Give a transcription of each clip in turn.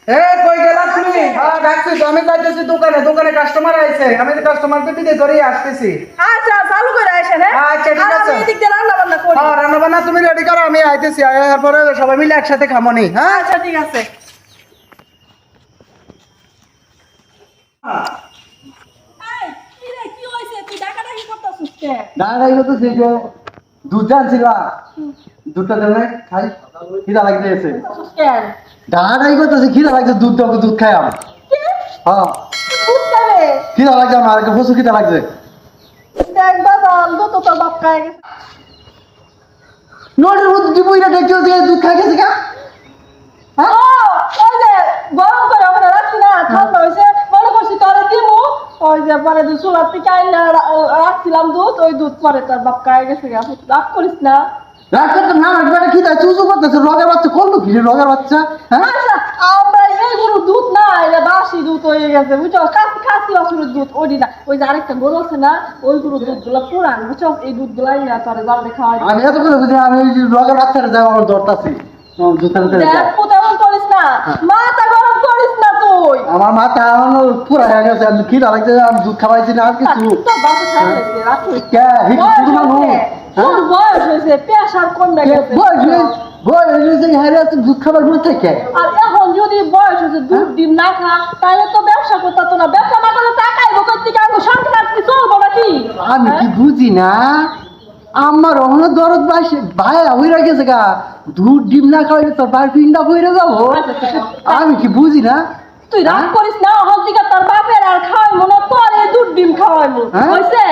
এ কই গেলা তুমি? হ্যাঁ ডাকছি তো, আমি যাইতেছি দোকানে, দোকানে কাস্টমার আইছে, আমি তো কাস্টমারকে বিদে করে আসতেছি। আচ্ছা চালু করে আসেন। আচ্ছা ঠিক আছে, আমি এদিক দিয়ে রান্না বান্না করি। হ্যাঁ রান্না বান্না তুমি রেডি করো, আমি আইতেছি, এরপরে সবাই মিলে একসাথে খামনি। হ্যাঁ আচ্ছা ঠিক আছে। এই, কি রে, কি হইছে? তুই ডাকাডাকি করতাছিস কে? দাঁড়াই তো সেই যে দুধ জানছিলা, দুধটা দেবে খাই, খিদা লাগতে এসে করতাছিস কেন? দাঁড়াই করতেছে, খিদা লাগছে, দুধ দাও, দুধ খাই আমি। কি? হ্যাঁ তুই দুধ খাবে? খিদা লাগছে আমার, একটা প্রচুর খিদা লাগছে। দেখ বাবা, দুধ তো তোর বাপ খায় গেছে। নোটের মধ্যে দিব এটা দেখতে হচ্ছে দুধ খাই গেছে কা? ও, ওই যে গরম করে আমরা রাখছি না, ঠান্ডা হয়েছে, মনে করছি তোরে দিমু, ওই যে পরে দুধ চুলার থেকে আইনা রাখছিলাম দুধ, ওই দুধ পরে তোর বাপ খায় গেছে। রাগ করিস না। রাগ করতে না, বেটা খিদা চুচু করতেছে, রগের বাচ্চা করলো কি রে, রগের বাচ্চা? হ্যাঁ আচ্ছা, আমরা এই গরু দুধ না, এটা বাসি দুধ হয়ে গেছে, বুঝছো? খাসি বাছুরের দুধ ওডি না, ওই যে আরেকটা গরু আছে না, ওই গরুর দুধ গুলা পুরান, বুঝছো? এই দুধ গুলাই না তোরে জাল দেখা হয়। আমি এত করে বুঝি, আমি ওই যে রগের বাচ্চাটা যাবো, আমার দরটাছি জুতার দেখ তেমন করিস না, মাথা গরম করিস না তুই। আমার মাথা আমার পুরা হয়ে গেছে, আমি খিদা লাগছে, আমি দুধ খাওয়াইছি না আর কিছু। তোর বাপে খাইছে, রাখি। কে হিট বয়স শুরু না হয়েছে, তোর বয়স হয়েছে, প্রেশার কমে গেছে। দুধ খাবার বলতে কে? আর এখন যদি বয়স হয়েছে দুধ ডিম না খা, তাহলে তো ব্যবসা করতে তো না, ব্যবসা না করলে টাকাই বকর থেকে আনবো, সংসার কি চলবো নাকি? আমি কি বুঝি না, আমার অন্য দরদ ভাই হইরা গেছে গা, দুধ ডিম না খাওয়াইলে তোর ভাই পিন্ডা হইরা যাবো। আমি কি বুঝি না? তুই রাগ করিস না, হল থেকে তোর বাপের আর খাওয়াই মনে তোর এই দুধ ডিম খাওয়াইবো, হ্যাঁ? হয়েছে?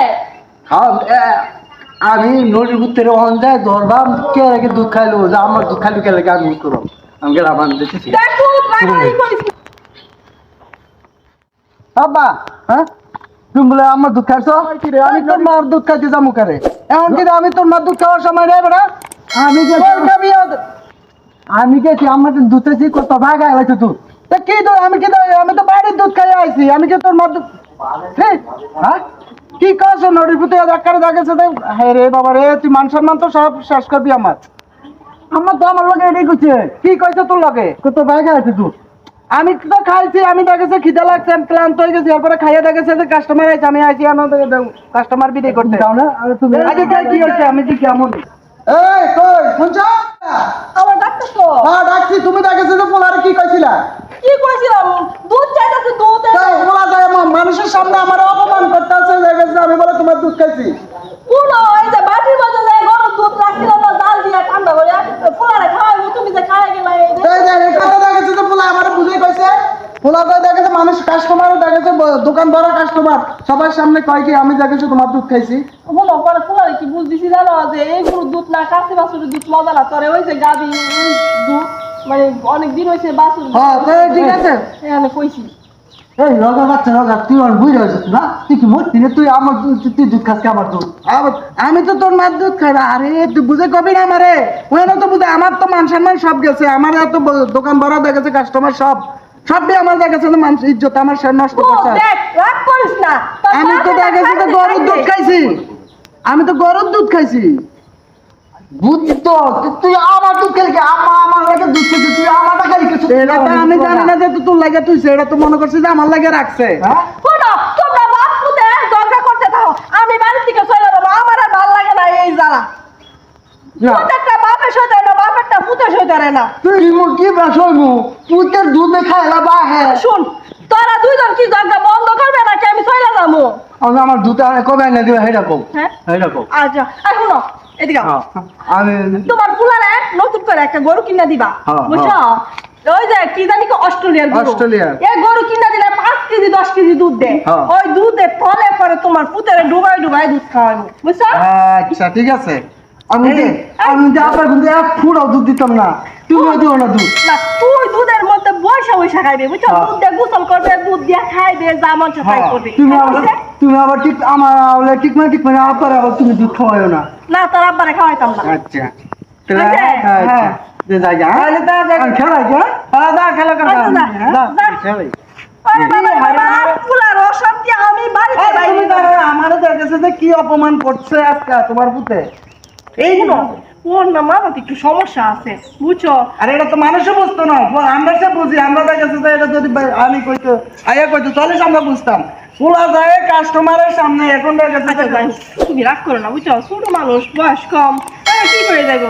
আমি নদীর উত্তরে ওখান যায় ধরবাম, কে রেখে দুধ খাইলো, যে আমার দুধ খাইলো কে লেগে আমি করো, আমি গেলাম, আমি দেখেছি। দেখো রাগারাগি করিস না। বাবা, হ্যাঁ তুমি বলে আমার দুধ খাইছো? আমি তোর মার দুধ খাইতে যাবো কারে? এখন কি আমি তোর মার দুধ খাওয়ার সময় নেই বেটা? আমি আমি গেছি আমার দুধ চাইছি, কত ভাগ আইলাইছো তুই? তা কি তো আমি কি আমি তো বাড়ির দুধ খাই আইছি, আমি কি তোর মার দুধ? হ্যাঁ কি কাজ নদীর পুতে ডাক্তারে দেখেছে? হ্যাঁ রে বাবা রে, তুই মান সম্মান তো সব শেষ করবি আমার। আমার তো আমার লগে এটাই কইছে। কি কইছে তোর লগে? কত ভাগ আইছে তুই? আমি তো খাইছি, আমি দেখেছি খিদা লাগছে, আমি ক্লান্ত হয়ে গেছি, এরপরে খাইয়া দেখেছে যে কাস্টমার আইছে, আমি আইছি কাস্টমার বিদায় করতে। দাও না আর তুমি আগে কি হচ্ছে, আমি কি কেমন? এই কই শুনছো? আমার ডাক্তার তো হ্যাঁ ডাকছি, তুমি দেখেছো যে পোলারে কি কইছিলা? কি কইছিলাম, দুধ চাইতাছে, দুধ এনে। তাই পোলা যায় মানুষের সামনে আমার অপমান করতেছে, দেখেছে আমি বলে তোমার দুধ খাইছি। কোন ওই যে বাটির মধ্যে যে গরম দুধ রাখছিলাম না, জাল দিয়ে ঠান্ডা করে পোলারে খাওয়াইবো, তুমি যে খাওয়াই গেলা এই যে। তাই দেখ এই কথা দেখেছে যে পোলা আমার বুঝেই কইছে। পোলা কই দেখেছে, মানুষ কাস্টমারও দেখেছে, দোকান বড় কাস্টমার সবার সামনে কয় কি আমি দেখেছি তোমার দুধ খাইছি। বলো পরে পোলারে কি বুঝ দিছি জানো, যে এই গরুর দুধ না, কাশি বাছুরের দুধ মজা না, তোরে ওই যে গাবি দুধ, মানে অনেক দিন হয়েছে বাছুর। হ্যাঁ তাই ঠিক আছে। এখানে কইছি এই রগা বাচ্চা রগা, তুই আর বুঝে আছিস না? তুই কি মরতি না? তুই আমার দুধ, তুই দুধ খাস আমার দুধ। আমি তো তোর মার দুধ খাই না। আরে তুই বুঝে কবি না আমারে, ওখানে তো বুঝে আমার তো মান সম্মান সব গেছে, আমার এত দোকান বড় দেখেছে, কাস্টমার সবই আমার দেখেছে, মানুষ ইজ্জত আমার সে নষ্ট ও করছে। দেখ, রাগ করিস না, তোর আমি তো বাপেরা দেখেছি তো খাইছে, গরুর দুধ খাইছে। খাইছি, আমি তো গরুর দুধ খাইছি। বুঝছি তো, তুই আমার দুধ খেলি কি? আমার লাগে দুধ খেয়েছি, তুই আমারটা খালি কিছু। এটা তো আমি জানি না যে তোর লাগে তুই সেটা তো মনে করছিস যে আমার লাগে রাখছে। শোনো, তোমরা বাপ পুতে ঝগড়া করতে থাকো, আমি বাড়ি থেকে চলে যাবো, আমার আর ভালো লাগে না এই জ্বালা। প্রত্যেকটা বাপের সইতে না, বাপেরটা পুতে সইতে না। তুই কি বাসইমু? পুতের দুধে খাইলা বা হ্যাঁ। শুন, তোরা দুইজন কি ঝগড়া বন্ধ করবে নাকি আমি চলে যাবো? আমি আমার দুধ কবে এনে দিবে হেটা কও। হ্যাঁ হেটা কও। আচ্ছা, আর শুনো এদিকে আও। আমি তোমার পুলারে নতুন করে একটা গরু কিনা দিবা, হ্যাঁ, বুঝছো? ওই যে কি জানি কি অস্ট্রেলিয়ার গরু, অস্ট্রেলিয়ার। এই গরু কিনা দিলে 5 কেজি 10 কেজি দুধ দেয়। হ্যাঁ। ওই দুধে তলে পরে তোমার পুতেরে ডুবাই ডুবাই দুধ খাওয়াবো, বুঝছো? আচ্ছা ঠিক আছে। আমি যে আপনার কিন্তু এক ফুটাও দুধ দিতাম না, তুমিও দিও না দুধ। না, তুই দুধের মধ্যে বৈশা বৈশা খাইবে, বুঝছো? হ্যাঁ। দুধ দিয়ে গোসল করবে, দুধ দিয়ে খাইবে, যা মন চায় তাই করবে। তুমি আবার ঠিক আমার হলে ঠিক মানে আপনার আবার তুমি দুধ খাওয়াইও না। না, তোর আব্বারে খাওয়াইতাম না। আচ্ছা বুঝছে? আচ্ছা যে জায়গা খেলাই খেলা আচ্ছা, যা, যা। খেলাই। ওরে বাবা, বাবা, পুলার অশান্তি, আমি বাড়িতে বাইরে। আমারও দেখেছে যে কি অপমান করছে আজকে তোমার পুতে। এই শুনো, ওর না মাথাতে একটু সমস্যা আছে বুঝছো। আরে এটা তো মানুষও বুঝতো না, আমরা সে বুঝি, আমরা দেখেছি যে এটা যদি আমি কইতো আয়া কইতো তাহলে আমরা বুঝতাম। পোলা যায় কাস্টমারের সামনে, এখন দেখেছে আচ্ছা যাই হোক, তুমি রাগ করো না বুঝছো, ছোট মানুষ বয়স কম, কি করে যাইবো।